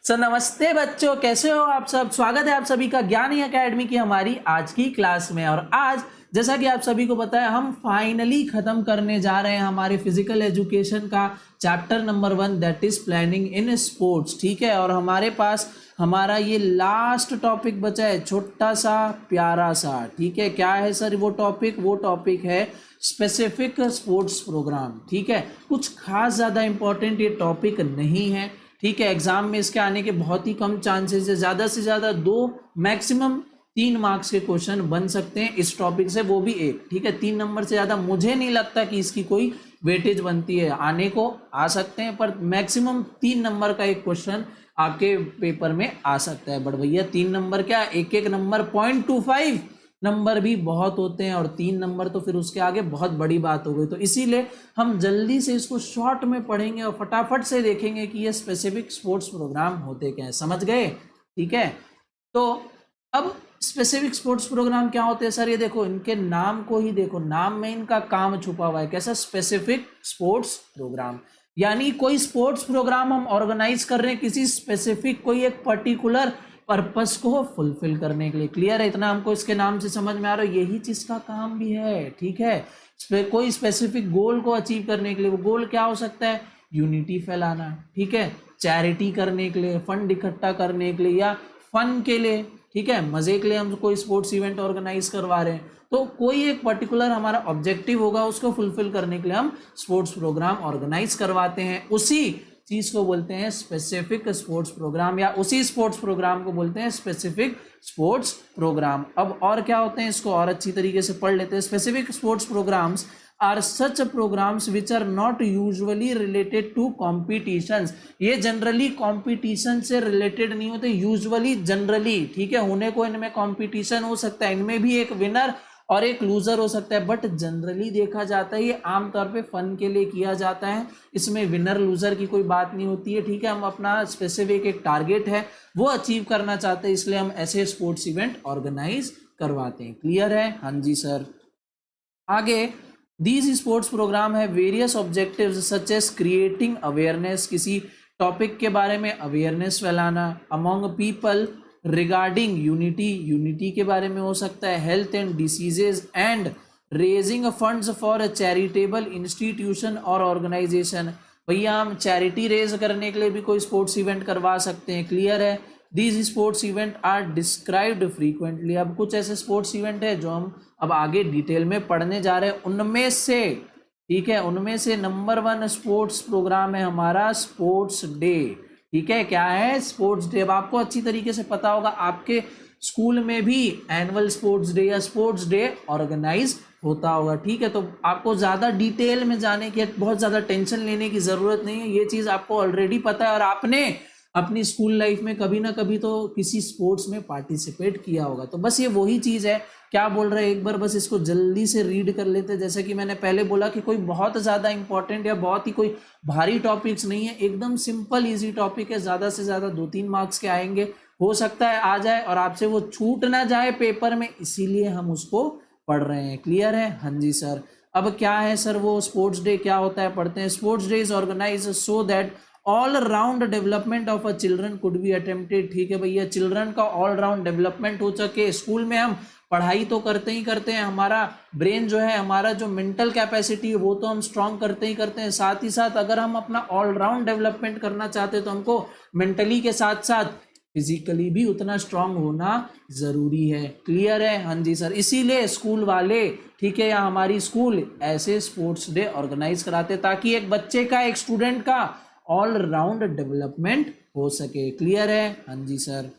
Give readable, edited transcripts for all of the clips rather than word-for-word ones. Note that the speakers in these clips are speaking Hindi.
सर नमस्ते बच्चों, कैसे हो आप सब। स्वागत है आप सभी का ज्ञान अकेडमी की हमारी आज की क्लास में। और आज जैसा कि आप सभी को पता है, हम फाइनली खत्म करने जा रहे हैं हमारे फिजिकल एजुकेशन का chapter number 1, that is planning in sports. ठीक है, और हमारे पास हमारा ये लास्ट टॉपिक बचा है, छोटा सा प्यारा सा। ठीक है, क्या है सर वो टॉपिक है स्पेसिफिक स्पोर्ट्स प्रोग्राम। ठीक है, कुछ खास ज़्यादा इंपॉर्टेंट ये टॉपिक नहीं है। ठीक है, एग्जाम में इसके आने के बहुत ही कम चांसेस है, ज़्यादा से ज़्यादा 2 मैक्सिमम 3 मार्क्स के क्वेश्चन बन सकते हैं इस टॉपिक से, वो भी एक। ठीक है, 3 नंबर से ज़्यादा मुझे नहीं लगता कि इसकी कोई वेटेज बनती है। आने को आ सकते हैं पर मैक्सिमम 3 नंबर का एक क्वेश्चन आपके पेपर में आ सकता है। बट भैया 3 नंबर क्या, एक नंबर 0.25 नंबर भी बहुत होते हैं, और 3 नंबर तो फिर उसके आगे बहुत बड़ी बात हो गई। तो इसीलिए हम जल्दी से इसको शॉर्ट में पढ़ेंगे और फटाफट से देखेंगे कि ये स्पेसिफिक स्पोर्ट्स प्रोग्राम होते क्या है। समझ गए? ठीक है, तो अब स्पेसिफिक स्पोर्ट्स प्रोग्राम क्या होते हैं सर, ये देखो इनके नाम को ही देखो, नाम में इनका काम छुपा हुआ है। कैसा? स्पेसिफिक स्पोर्ट्स प्रोग्राम, यानी कोई स्पोर्ट्स प्रोग्राम हम ऑर्गेनाइज कर रहे हैं किसी स्पेसिफिक, कोई एक पर्टिकुलर पर्पस को फुलफिल करने के लिए। क्लियर है? इतना हमको इसके नाम से समझ में आ रहा है, यही चीज का काम भी है। ठीक है, कोई स्पेसिफिक गोल को अचीव करने के लिए, वो गोल क्या हो सकता है? यूनिटी फैलाना, ठीक है, चैरिटी करने के लिए, फंड इकट्ठा करने के लिए, या फन के लिए, ठीक है, मजे के लिए हम कोई स्पोर्ट्स इवेंट ऑर्गेनाइज करवा रहे हैं। तो कोई एक पर्टिकुलर हमारा ऑब्जेक्टिव होगा, उसको फुलफिल करने के लिए हम स्पोर्ट्स प्रोग्राम ऑर्गेनाइज करवाते हैं। उसी चीज को बोलते हैं स्पेसिफिक स्पोर्ट्स प्रोग्राम, या उसी स्पोर्ट्स प्रोग्राम को बोलते हैं स्पेसिफिक स्पोर्ट्स प्रोग्राम। अब और क्या होते हैं, इसको और अच्छी तरीके से पढ़ लेते हैं। Specific sports programmes are such programmes which are not usually related to competitions. ये जनरली कॉम्पिटिशन से रिलेटेड नहीं होते, यूजुअली जनरली। ठीक है, होने को इनमें कॉम्पिटिशन हो सकता है, इनमें भी एक विनर और एक लूजर हो सकता है, बट जनरली देखा जाता है ये आमतौर पे फन के लिए किया जाता है। इसमें विनर लूजर की कोई बात नहीं होती है। ठीक है, हम अपना स्पेसिफिक एक टारगेट है वो अचीव करना चाहते हैं, इसलिए हम ऐसे स्पोर्ट्स इवेंट ऑर्गेनाइज करवाते हैं। क्लियर है? हाँ जी सर। आगे, दीज स्पोर्ट्स प्रोग्राम है various objectives such as creating awareness, किसी टॉपिक के बारे में अवेयरनेस फैलाना, अमॉन्ग पीपल रिगार्डिंग यूनिटी के बारे में हो सकता है, health and diseases, and raising funds for charitable institution और ऑर्गेनाइजेशन। भैया हम चैरिटी रेज करने के लिए भी कोई स्पोर्ट्स इवेंट करवा सकते हैं। क्लियर है? These sports event are described frequently. अब कुछ ऐसे स्पोर्ट्स इवेंट है जो हम अब आगे डिटेल में पढ़ने जा रहे हैं। उनमें से, ठीक है, उनमें से नंबर 1 स्पोर्ट्स प्रोग्राम है हमारा स्पोर्ट्स डे। ठीक है, क्या है? Sports day. अब आपको अच्छी तरीके से पता होगा, आपके स्कूल में भी एनुअल स्पोर्ट्स डे या स्पोर्ट्स डे ऑर्गेनाइज होता होगा। ठीक है, तो आपको ज़्यादा डिटेल में जाने की, बहुत ज़्यादा टेंशन लेने की ज़रूरत नहीं है, ये चीज़ आपको ऑलरेडी पता है, और आपने अपनी स्कूल लाइफ में कभी ना कभी तो किसी स्पोर्ट्स में पार्टिसिपेट किया होगा। तो बस ये वही चीज़ है। क्या बोल रहे हैं, एक बार बस इसको जल्दी से रीड कर लेते हैं। जैसे कि मैंने पहले बोला कि कोई बहुत ज़्यादा इंपॉर्टेंट या बहुत ही कोई भारी टॉपिक्स नहीं है, एकदम सिंपल इजी टॉपिक है, ज़्यादा से ज़्यादा 2-3 मार्क्स के आएंगे, हो सकता है आ जाए और आपसे वो छूट ना जाए पेपर में, इसीलिए हम उसको पढ़ रहे हैं। क्लियर है? हाँ जी सर। अब क्या है सर वो स्पोर्ट्स डे क्या होता है, पढ़ते हैं। Sports day is organise so that all round development of a children could be attempted. ठीक है भैया, चिल्ड्रन का ऑल राउंड डेवलपमेंट हो सके। स्कूल में हम पढ़ाई तो करते ही करते हैं, हमारा ब्रेन जो है, हमारा जो मेंटल कैपेसिटी है वो तो हम स्ट्रांग करते ही करते हैं, साथ ही साथ अगर हम अपना ऑल राउंड डेवलपमेंट करना चाहते हैं तो हमको मेंटली के साथ साथ फिजिकली भी उतना स्ट्रांग होना जरूरी है। क्लियर है? हाँ जी सर। इसीलिए स्कूल वाले, ठीक है, या हमारी स्कूल ऐसे स्पोर्ट्स डे ऑर्गेनाइज कराते ताकि एक बच्चे का, एक स्टूडेंट का ऑल राउंड डेवलपमेंट हो सके। क्लियर है? हाँ जी sir.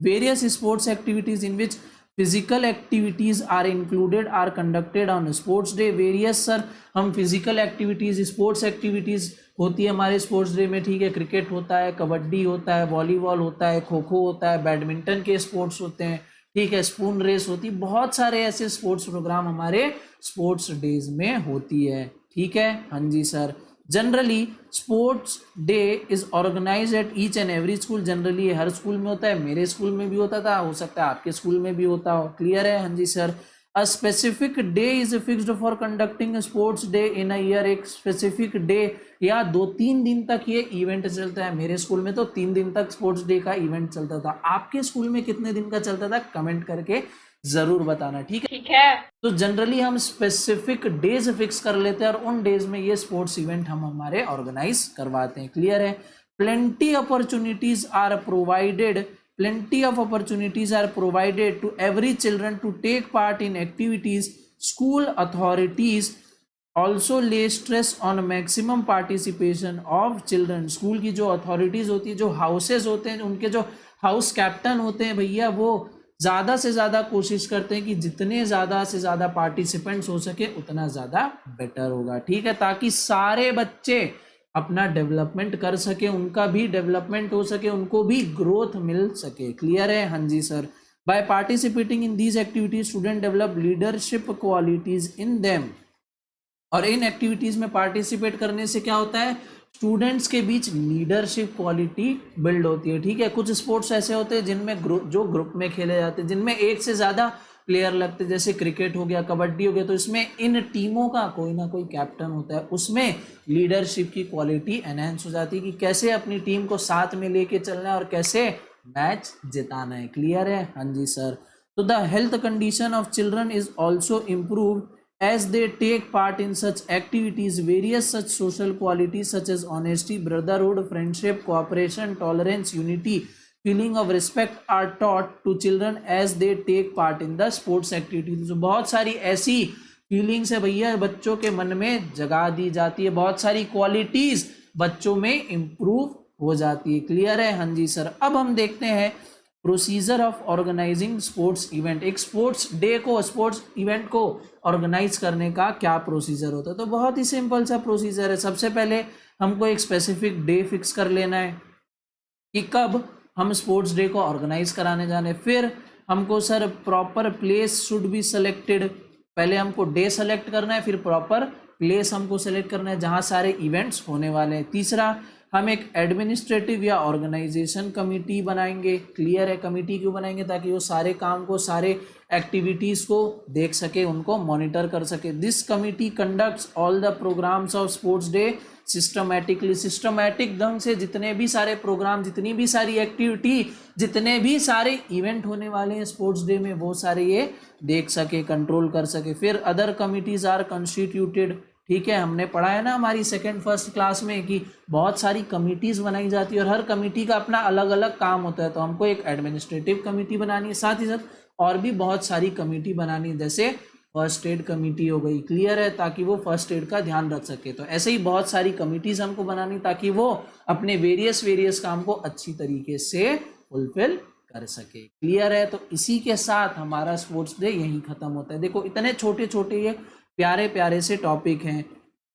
Various sports activities in which physical activities are included are conducted on sports day. Various sir, हम फिजिकल एक्टिविटीज, स्पोर्ट्स एक्टिविटीज होती है हमारे स्पोर्ट्स डे में। ठीक है, क्रिकेट होता है, कबड्डी होता है, वॉलीबॉल होता है, खो खो होता है, बैडमिंटन के स्पोर्ट्स होते हैं, ठीक है, स्पून रेस होती है, बहुत सारे ऐसे स्पोर्ट्स प्रोग्राम हमारे स्पोर्ट्स डेज में होती है। ठीक है, हाँ जी sir. Generally sports day is organise at each and every school. Generally हर स्कूल में होता है, मेरे स्कूल में भी होता था, हो सकता है आपके स्कूल में भी होता हो। क्लियर है? हाँ जी sir. A specific day is fixed for conducting sports day in a year. एक स्पेसिफिक डे या 2-3 दिन तक ये इवेंट चलता है। मेरे स्कूल में तो 3 दिन तक स्पोर्ट्स डे का इवेंट चलता था। आपके स्कूल में कितने दिन का चलता था कमेंट करके जरूर बताना, ठीक है? ठीक है। तो जनरली हम स्पेसिफिक डेज फिक्स कर लेते हैं और उन डेज में ये स्पोर्ट्स इवेंट हम हमारे ऑर्गेनाइज करवाते हैं। क्लियर है? Plenty opportunities are provided, plenty of opportunities are provided to every children to take part in activities. School authorities also lay stress on maximum participation of children. School की जो अथॉरिटीज होती है, जो हाउसेज होते हैं, उनके जो हाउस कैप्टन होते हैं भैया, वो ज़्यादा से ज़्यादा कोशिश करते हैं कि जितने ज़्यादा से ज़्यादा पार्टिसिपेंट्स हो सके उतना ज़्यादा बेटर होगा, ठीक है? ताकि सारे बच्चे अपना डेवलपमेंट कर सके, उनका भी डेवलपमेंट हो सके, उनको भी ग्रोथ मिल सके। क्लियर है? हाँ जी sir. By participating in these activities student develop leadership qualities in them. और इन एक्टिविटीज में पार्टिसिपेट करने से क्या होता है? स्टूडेंट्स के बीच लीडरशिप क्वालिटी बिल्ड होती है, ठीक है? कुछ स्पोर्ट्स ऐसे होते हैं जिनमें ग्रुप में खेले जाते हैं, जिनमें एक से ज्यादा प्लेयर लगते हैं, जैसे क्रिकेट हो गया, कबड्डी हो गया, तो इसमें इन टीमों का कोई ना कोई कैप्टन होता है। उसमें लीडरशिप की क्वालिटी एनहेंस हो जाती है कि कैसे अपनी टीम को साथ में लेके चलना है और कैसे मैच जिताना है। क्लियर है? हाँ जी सर। तो the health condition of children is also improved as they take part in such activities. Various such social qualities such as honesty, brotherhood, friendship, cooperation, tolerance, unity, feeling of respect are taught to children as they take part in the sports activities. तो बहुत सारी ऐसी फीलिंग्स है भैया बच्चों के मन में जगा दी जाती है, बहुत सारी क्वालिटीज बच्चों में इम्प्रूव हो जाती है। क्लियर है? हाँ जी सर। अब हम देखते हैं procedure of organising sports event. एक स्पोर्ट्स डे को, स्पोर्ट्स इवेंट को ऑर्गेनाइज करने का क्या प्रोसीजर होता है? तो बहुत ही सिंपल सा प्रोसीजर है। सबसे पहले हमको एक स्पेसिफिक डे फिक्स कर लेना है कि कब हम स्पोर्ट्स डे को ऑर्गेनाइज कराने जाने। फिर हमको sir proper place should be selected. पहले हमको डे सेलेक्ट करना है, फिर प्रॉपर प्लेस हमको सेलेक्ट करना है जहाँ सारे इवेंट्स होने वाले हैं। तीसरा, हम एक एडमिनिस्ट्रेटिव या ऑर्गेनाइजेशन कमिटी बनाएंगे। क्लियर है? कमिटी क्यों बनाएंगे? ताकि वो सारे काम को, सारे एक्टिविटीज़ को देख सके, उनको मॉनिटर कर सके। This committee conducts all the programmes of sports day systematically. Systematic ढंग से जितने भी सारे प्रोग्राम, जितनी भी सारी एक्टिविटी, जितने भी सारे इवेंट होने वाले हैं स्पोर्ट्स डे में, वो सारे ये देख सके, कंट्रोल कर सके। फिर अदर कमिटीज़ आर कंस्टिट्यूटेड। ठीक है, हमने पढ़ा है ना हमारी सेकेंड फर्स्ट क्लास में कि बहुत सारी कमिटीज़ बनाई जाती है और हर कमिटी का अपना अलग अलग काम होता है। तो हमको एक एडमिनिस्ट्रेटिव कमिटी बनानी है, साथ ही साथ और भी बहुत सारी कमिटी बनानी है, जैसे फर्स्ट एड कमिटी हो गई। क्लियर है? ताकि वो फर्स्ट एड का ध्यान रख सके। तो ऐसे ही बहुत सारी कमिटीज़ हमको बनानी ताकि वो अपने वेरियस काम को अच्छी तरीके से फुलफिल कर सके। क्लियर है? तो इसी के साथ हमारा स्पोर्ट्स डे यहीं ख़त्म होता है। देखो इतने छोटे छोटे ये प्यारे प्यारे से टॉपिक हैं।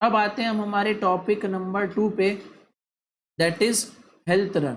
अब आते हैं हम हमारे टॉपिक नंबर 2 पे, दैट इज हेल्थ रन।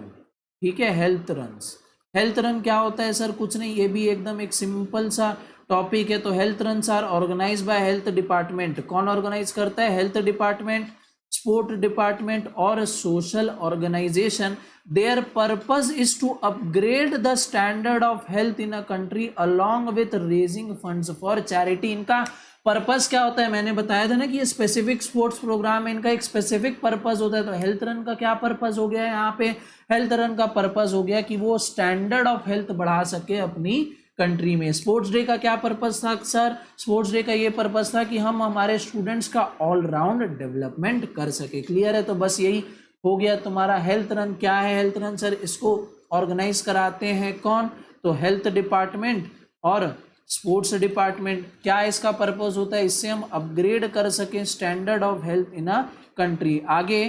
ठीक है, हेल्थ रन्स। हेल्थ रन क्या होता है सर? कुछ नहीं, ये भी एकदम एक सिंपल सा टॉपिक है। तो health runs are organise by health department. कौन ऑर्गेनाइज करता है? हेल्थ डिपार्टमेंट, स्पोर्ट डिपार्टमेंट और social organisation. Their purpose is to upgrade the standard of health in a country along with raising funds for charity. इनका पर्पस क्या होता है? मैंने बताया था ना कि ये स्पेसिफिक स्पोर्ट्स प्रोग्राम है, इनका एक स्पेसिफिक पर्पस होता है। तो हेल्थ रन का क्या पर्पस हो गया है यहाँ पे? हेल्थ रन का पर्पस हो गया कि वो स्टैंडर्ड ऑफ हेल्थ बढ़ा सके अपनी कंट्री में। स्पोर्ट्स डे का क्या पर्पस था सर? स्पोर्ट्स डे का ये पर्पस था कि हम हमारे स्टूडेंट्स का ऑलराउंड डेवलपमेंट कर सके। क्लियर है? तो बस यही हो गया तुम्हारा हेल्थ रन। क्या है हेल्थ रन सर? इसको ऑर्गेनाइज कराते हैं कौन? तो हेल्थ डिपार्टमेंट और स्पोर्ट्स डिपार्टमेंट। क्या इसका पर्पस होता है? इससे हम अपग्रेड कर सकें standard of health in a country. आगे,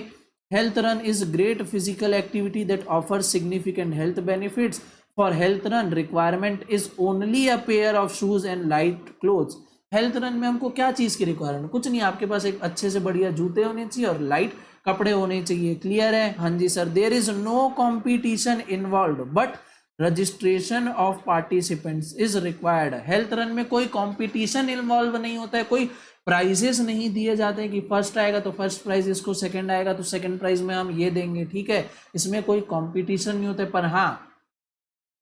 health run is great physical activity that offer significant health benefits. For health run requirement is only a pair of shoes and light clothes. Health run में हमको क्या चीज़ की रिक्वायरमेंट? कुछ नहीं, आपके पास एक अच्छे से बढ़िया जूते होने चाहिए और लाइट कपड़े होने चाहिए। क्लियर है? हाँ जी sir. There is no competition involve but registration of participants is required. Health run में कोई कंपटीशन इन्वॉल्व नहीं होता है, कोई प्राइजेस नहीं दिए जाते हैं कि फर्स्ट आएगा तो फर्स्ट प्राइज इसको, सेकंड आएगा तो सेकंड प्राइज में हम ये देंगे। ठीक है, इसमें कोई कंपटीशन नहीं होता है। पर हाँ,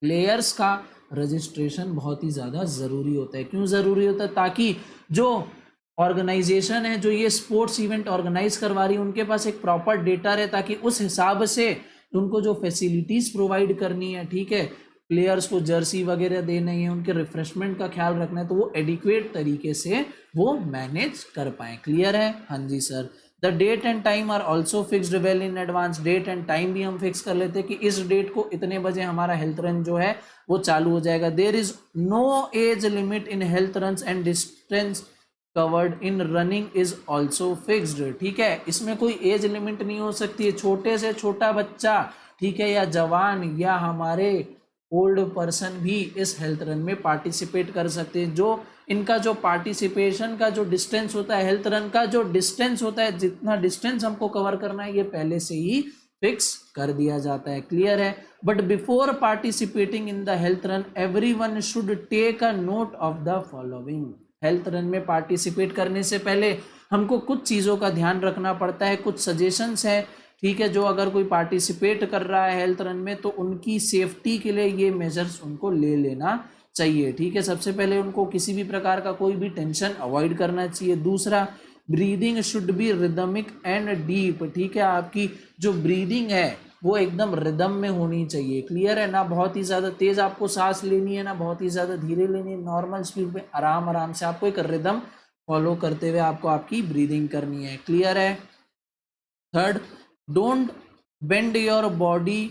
प्लेयर्स का रजिस्ट्रेशन बहुत ही ज़्यादा ज़रूरी होता है। क्यों ज़रूरी होता है? ताकि जो ऑर्गेनाइजेशन है जो ये स्पोर्ट्स इवेंट ऑर्गेनाइज करवा रही है उनके पास एक प्रॉपर डेटा रहे, ताकि उस हिसाब से उनको जो फैसिलिटीज़ प्रोवाइड करनी है, ठीक है, प्लेयर्स को जर्सी वगैरह देना है, उनके रिफ्रेशमेंट का ख्याल रखना है, तो वो एडिक्वेट तरीके से वो मैनेज कर पाए। क्लियर है? हाँ जी sir. The date and time are also fixed well in advance. Date and time भी हम फिक्स कर लेते हैं कि इस डेट को इतने बजे हमारा हेल्थ रन जो है वो चालू हो जाएगा। There is no age limit in health run and distance covered in running is also fixed. ठीक है, इसमें कोई एज लिमिट नहीं हो सकती है। छोटे से छोटा बच्चा, ठीक है, या जवान या हमारे ओल्ड पर्सन भी इस हेल्थ रन में पार्टिसिपेट कर सकते हैं। जो इनका जो पार्टिसिपेशन का जो डिस्टेंस होता है, हेल्थ रन का जो डिस्टेंस होता है, जितना डिस्टेंस हमको कवर करना है, ये पहले से ही फिक्स कर दिया जाता है। क्लियर है? But before participating in the health run everyone should take a note of the following. Health run में पार्टिसिपेट करने से पहले हमको कुछ चीज़ों का ध्यान रखना पड़ता है, कुछ सजेशंस है, ठीक है, जो अगर कोई पार्टिसिपेट कर रहा है हेल्थ रन में तो उनकी सेफ्टी के लिए ये मेजर्स उनको ले लेना चाहिए। ठीक है, सबसे पहले उनको किसी भी प्रकार का कोई भी टेंशन अवॉइड करना चाहिए। दूसरा, breathing should be rhythmic and deep. ठीक है, आपकी जो ब्रीदिंग है वो एकदम रिदम में होनी चाहिए। क्लियर है? ना बहुत ही ज़्यादा तेज़ आपको सांस लेनी है, ना बहुत ही ज़्यादा धीरे लेनी है, नॉर्मल स्पीड पे आराम आराम से आपको एक रिदम फॉलो करते हुए आपको आपकी ब्रीदिंग करनी है। क्लियर है? Third, don't bend your body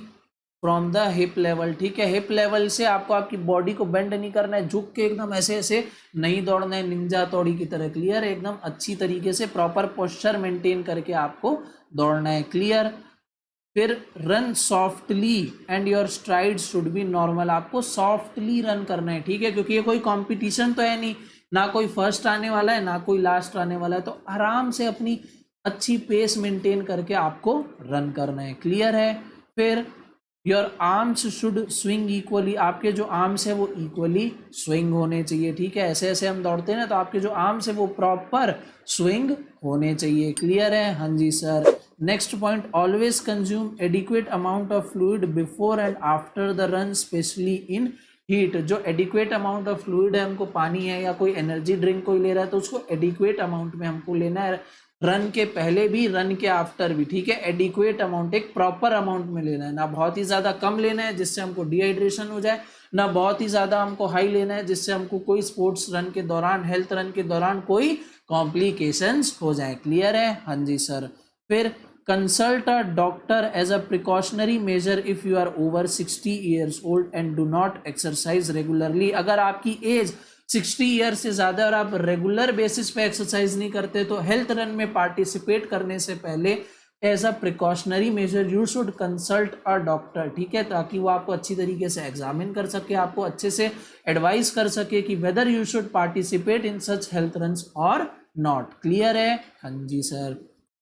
from the hip level. ठीक है, हिप लेवल से आपको आपकी बॉडी को बेंड नहीं करना है, झुक के एकदम ऐसे ऐसे नहीं दौड़ना है निंजा तोड़ी की तरह। क्लियर है? एकदम अच्छी तरीके से प्रॉपर पोस्चर मेंटेन करके आपको दौड़ना है। क्लियर? फिर run softly and your STRIDE should be normal. आपको सॉफ्टली रन करना है, ठीक है, क्योंकि ये कोई कंपटीशन तो है नहीं, ना कोई फर्स्ट आने वाला है ना कोई लास्ट आने वाला है, तो आराम से अपनी अच्छी पेस मेंटेन करके आपको रन करना है। क्लियर है? फिर your arms should swing equally. आपके जो आर्म्स है वो इक्वली स्विंग होने चाहिए। ठीक है, ऐसे ऐसे हम दौड़ते हैं ना, तो आपके जो आर्म्स है वो प्रॉपर स्विंग होने चाहिए। क्लियर है? हाँ जी sir. Next point, always consume adequate amount of fluid before and after the run, specially in heat. जो एडिक्वेट अमाउंट ऑफ फ्लूइड है, हमको पानी है या कोई एनर्जी ड्रिंक कोई ले रहा है तो उसको एडिक्वेट अमाउंट में हमको लेना है, रन के पहले भी रन के आफ्टर भी। ठीक है, एडिक्वेट अमाउंट, एक प्रॉपर अमाउंट में लेना है, ना बहुत ही ज़्यादा कम लेना है जिससे हमको डिहाइड्रेशन हो जाए, ना बहुत ही ज़्यादा हमको हाई लेना है जिससे हमको कोई स्पोर्ट्स रन के दौरान, हेल्थ रन के दौरान कोई कॉम्प्लिकेशंस हो जाए। क्लियर है? हाँ जी सर। फिर consult a doctor as a precautionary measure if you are over 60 years old and do not exercise regularly. अगर आपकी एज 60 ईयर से ज़्यादा और आप रेगुलर बेसिस पे एक्सरसाइज नहीं करते तो हेल्थ रन में पार्टिसिपेट करने से पहले as a precautionary measure you should consult a doctor. ठीक है, ताकि वो आपको अच्छी तरीके से एग्जामिन कर सके, आपको अच्छे से एडवाइस कर सके कि whether you should participate in such health runs और नॉट। क्लियर है? हाँ जी सर।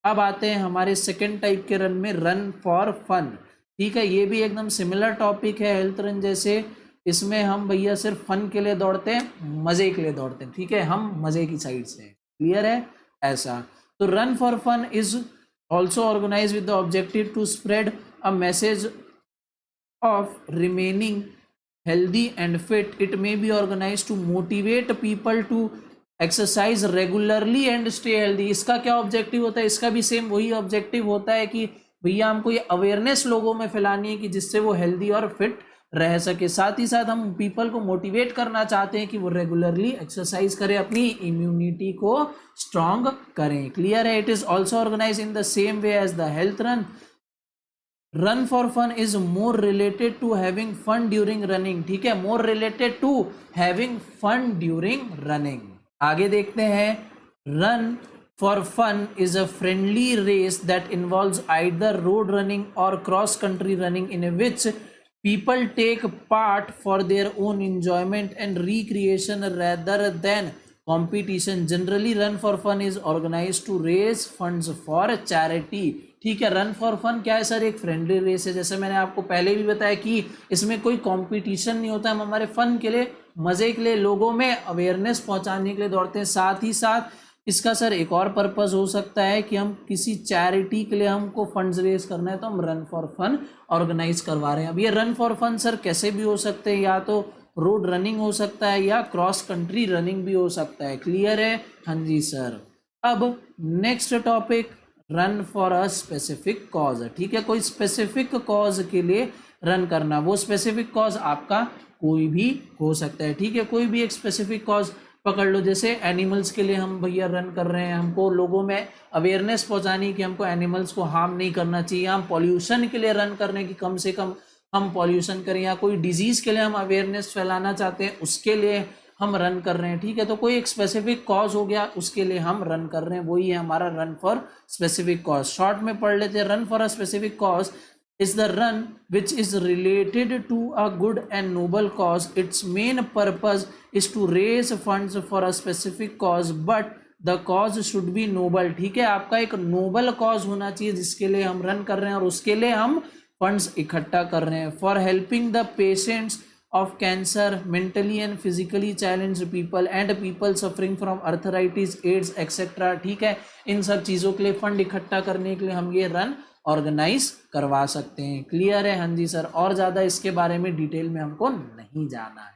अब आते हैं हमारे सेकेंड टाइप के रन में, रन फॉर फन। ठीक है, ये भी एकदम सिमिलर टॉपिक है हेल्थ रन जैसे। इसमें हम भैया सिर्फ फन के लिए दौड़ते हैं, मजे के लिए दौड़ते हैं। ठीक है, हम मजे की साइड से। क्लियर है? ऐसा तो run for fun is also organise with the objective to spread a message of remaining healthy and fit. It may be organized to motivate people to exercise regularly and stay healthy. इसका क्या ऑब्जेक्टिव होता है? इसका भी सेम वही ऑब्जेक्टिव होता है कि भैया हमको ये अवेयरनेस लोगों में फैलानी है कि जिससे वो हेल्दी और फिट रह सके। साथ ही साथ हम पीपल को मोटिवेट करना चाहते हैं कि वो रेगुलरली एक्सरसाइज करें, अपनी इम्यूनिटी को स्ट्रांग करें। क्लियर है? It is also organise in the same way as the health run. Run for fun is more related to having fun during running. ठीक है, more related to having fun during running. आगे देखते हैं, run for fun is a friendly race that involves either road running or cross country running in which people take part for their own enjoyment and recreation rather than competition. Generally run for fun is organized to raise funds for charity. ठीक है, रन फॉर फन क्या है सर? एक फ्रेंडली रेस है, जैसे मैंने आपको पहले भी बताया कि इसमें कोई कंपटीशन नहीं होता, हम हमारे फन के लिए, मजे के लिए, लोगों में अवेयरनेस पहुंचाने के लिए दौड़ते हैं। साथ ही साथ इसका सर एक और पर्पस हो सकता है कि हम किसी चैरिटी के लिए हमको फंड्स रेज करना है तो हम रन फॉर फन ऑर्गेनाइज करवा रहे हैं। अब ये रन फॉर फन सर कैसे भी हो सकते हैं, या तो रोड रनिंग हो सकता है या क्रॉस कंट्री रनिंग भी हो सकता है। क्लियर है? हाँ जी सर। अब next topic, run for a specific cause. ठीक है, कोई स्पेसिफिक कॉज के लिए रन करना, वो स्पेसिफिक कॉज आपका कोई भी हो सकता है। ठीक है, कोई भी एक स्पेसिफिक कॉज पकड़ लो, जैसे एनिमल्स के लिए हम भैया रन कर रहे हैं, हमको लोगों में अवेयरनेस पहुंचानी कि हमको एनिमल्स को हार्म नहीं करना चाहिए। हम पॉल्यूशन के लिए रन कर रहे हैं कि कम से कम हम पॉल्यूशन करें, या कोई डिजीज के लिए हम अवेयरनेस फैलाना चाहते हैं, उसके लिए हम रन कर रहे हैं। ठीक है, तो कोई एक स्पेसिफिक कॉज हो गया, उसके लिए हम रन कर रहे हैं, वही है हमारा run for specific cause. Short में पढ़ लेते हैं, run for a specific cause is the run which is related to a good and noble cause. Its main purpose is to raise funds for a specific cause, but the cause should be noble. ठीक है, आपका एक नोबल कॉज होना चाहिए जिसके लिए हम रन कर रहे हैं और उसके लिए हम फंड्स इकट्ठा कर रहे हैं। For helping the patients of cancer, mentally and physically challenged people and people suffering from arthritis, AIDS, etc. ठीक है, इन सब चीज़ों के लिए फंड इकट्ठा करने के लिए हम ये रन ऑर्गेनाइज करवा सकते हैं। क्लियर है? हाँ जी सर। और ज़्यादा इसके बारे में डिटेल में हमको नहीं जाना है।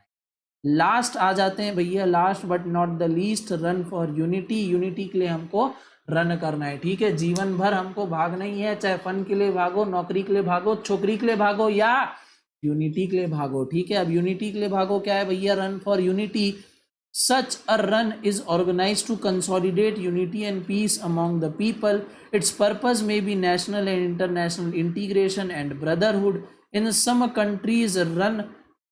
लास्ट आ जाते हैं भैया, last but not the least, run for unity. Unity के लिए हमको रन करना है। ठीक है, जीवन भर हमको भागना ही है, चाहे फन के लिए भागो, नौकरी के लिए भागो, छोकरी के लिए भागो या यूनिटी के लिए भागो। ठीक है, अब यूनिटी के लिए भागो क्या है भैया? Run for unity. Such a run is organized to consolidate unity and peace among the people. Its purpose may be national and international integration and brotherhood. In some countries, run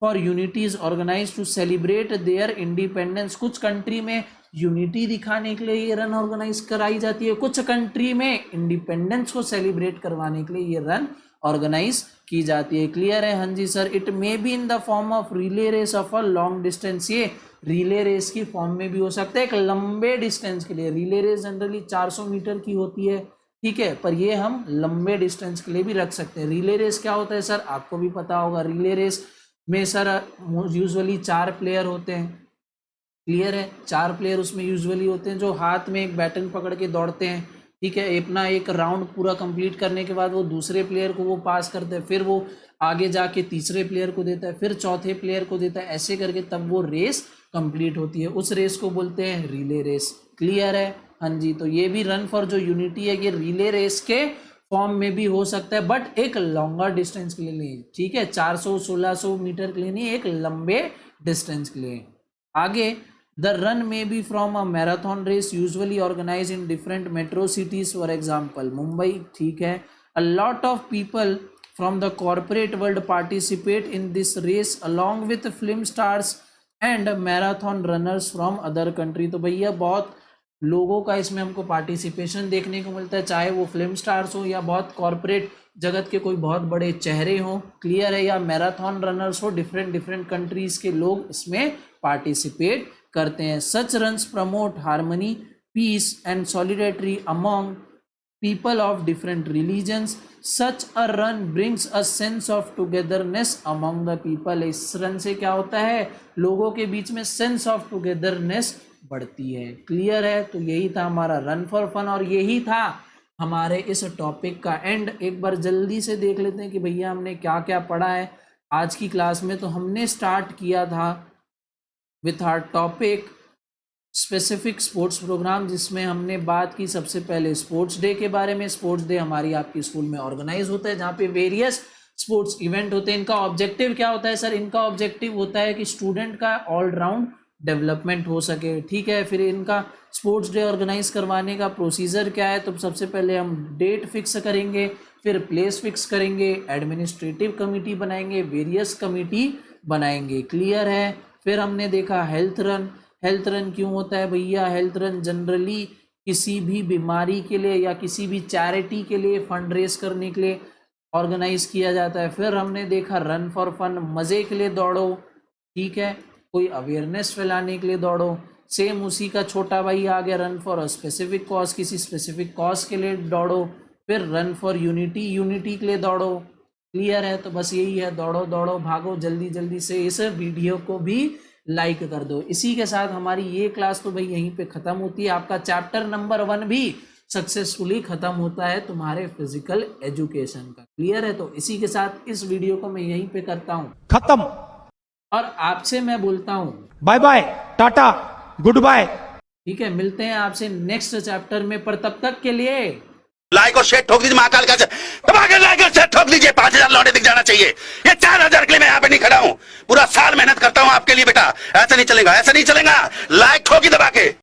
for unity is organized to celebrate their independence. कुछ कंट्री में यूनिटी दिखाने के लिए ये रन ऑर्गेनाइज कराई जाती है, कुछ कंट्री में इंडिपेंडेंस को सेलिब्रेट करवाने के लिए ये रन ऑर्गेनाइज की जाती है। क्लियर है? हाँ जी sir. It may be in the form of relay race of a long distance. ये रिले रेस की फॉर्म में भी हो सकता है, एक लंबे डिस्टेंस के लिए। रिले रेस जनरली 400 मीटर की होती है, ठीक है, पर ये हम लंबे डिस्टेंस के लिए भी रख सकते हैं। रिले रेस क्या होता है सर? आपको भी पता होगा। रिले रेस में सर यूजुअली 4 प्लेयर होते हैं। क्लियर है? 4 प्लेयर उसमें यूजुअली होते हैं जो हाथ में एक बैटन पकड़ के दौड़ते हैं। ठीक है, अपना एक राउंड पूरा कंप्लीट करने के बाद वो दूसरे प्लेयर को वो पास करते हैं, फिर वो आगे जाके तीसरे प्लेयर को देता है, फिर चौथे प्लेयर को देता है, ऐसे करके तब वो रेस कंप्लीट होती है। उस रेस को बोलते हैं रिले रेस। क्लियर है? हाँ जी। तो ये भी रन फॉर जो यूनिटी है, ये रिले रेस के फॉर्म में भी हो सकता है, बट एक लॉन्गर डिस्टेंस के लिए नहीं। ठीक है, 400-1600 मीटर के लिए नहीं, एक लंबे डिस्टेंस के लिए। आगे, the run may be from a marathon race usually organized in different metro cities, for example Mumbai। ठीक है, a lot of people from the corporate world participate in this race along with film stars and marathon runners from other country। तो भैया बहुत लोगों का इसमें हमको पार्टिसिपेशन देखने को मिलता है, चाहे वो फिल्म स्टार्स हो या बहुत कॉर्पोरेट जगत के कोई बहुत बड़े चेहरे हों। क्लियर है? या मैराथन रनर्स हो, डिफरेंट कंट्रीज के लोग इसमें पार्टिसिपेट करते हैं। Such runs promote harmony, peace and solidarity among people of different religions. Such a run brings a sense of togetherness among the people। इस रन से क्या होता है? लोगों के बीच में सेंस ऑफ टुगेदरनेस बढ़ती है। क्लियर है? तो यही था हमारा रन फॉर फन और यही था हमारे इस टॉपिक का एंड। एक बार जल्दी से देख लेते हैं कि भैया हमने क्या क्या पढ़ा है आज की क्लास में। तो हमने स्टार्ट किया था with our topic specific sports programme, जिसमें हमने बात की सबसे पहले स्पोर्ट्स डे के बारे में। स्पोर्ट्स डे हमारी आपकी स्कूल में ऑर्गेनाइज होता है, जहाँ पे वेरियस स्पोर्ट्स इवेंट होते हैं। इनका ऑब्जेक्टिव क्या होता है सर? इनका ऑब्जेक्टिव होता है कि स्टूडेंट का ऑलराउंड डेवलपमेंट हो सके। ठीक है, फिर इनका स्पोर्ट्स डे ऑर्गेनाइज करवाने का प्रोसीजर क्या है? तो सबसे पहले हम डेट फिक्स करेंगे, फिर प्लेस फिक्स करेंगे, एडमिनिस्ट्रेटिव कमेटी बनाएंगे, वेरियस कमेटी बनाएंगे। क्लियर है? फिर हमने देखा हेल्थ रन। हेल्थ रन क्यों होता है भैया? हेल्थ रन जनरली किसी भी बीमारी के लिए या किसी भी चैरिटी के लिए फंड रेज करने के लिए ऑर्गेनाइज किया जाता है। फिर हमने देखा रन फॉर फन, मज़े के लिए दौड़ो। ठीक है, कोई अवेयरनेस फैलाने के लिए दौड़ो। सेम उसी का छोटा भाई आ गया run for a specific cause, किसी स्पेसिफिक कॉज के लिए दौड़ो। फिर रन फॉर यूनिटी, यूनिटी के लिए दौड़ो। क्लियर है? तो बस यही है, दौड़ो दौड़ो भागो, जल्दी जल्दी से इस वीडियो को भी लाइक कर दो। इसी के साथ हमारी ये क्लास तो भाई यहीं पे ख़त्म होती है। आपका चैप्टर नंबर 1 भी सक्सेसफुली ख़त्म होता है तुम्हारे फिजिकल एजुकेशन का। क्लियर है? तो इसी के साथ इस वीडियो को मैं यहीं पे करता हूँ खत्म। और आपसे मैं बोलता हूँ bye bye, tata, goodbye. ठीक है, मिलते हैं आपसे नेक्स्ट चैप्टर में, पर तब तक के लिए लाइक और शेयर ठोक दीजिए, महाकाल का दबा के लाइक और शेयर ठोक दीजिए। 5000 लौटे दिख जाना चाहिए। ये 4000 के लिए मैं यहाँ पे नहीं खड़ा हूँ, पूरा साल मेहनत करता हूँ आपके लिए बेटा। ऐसा नहीं चलेगा, ऐसा नहीं चलेगा। लाइक ठोकी दबा के।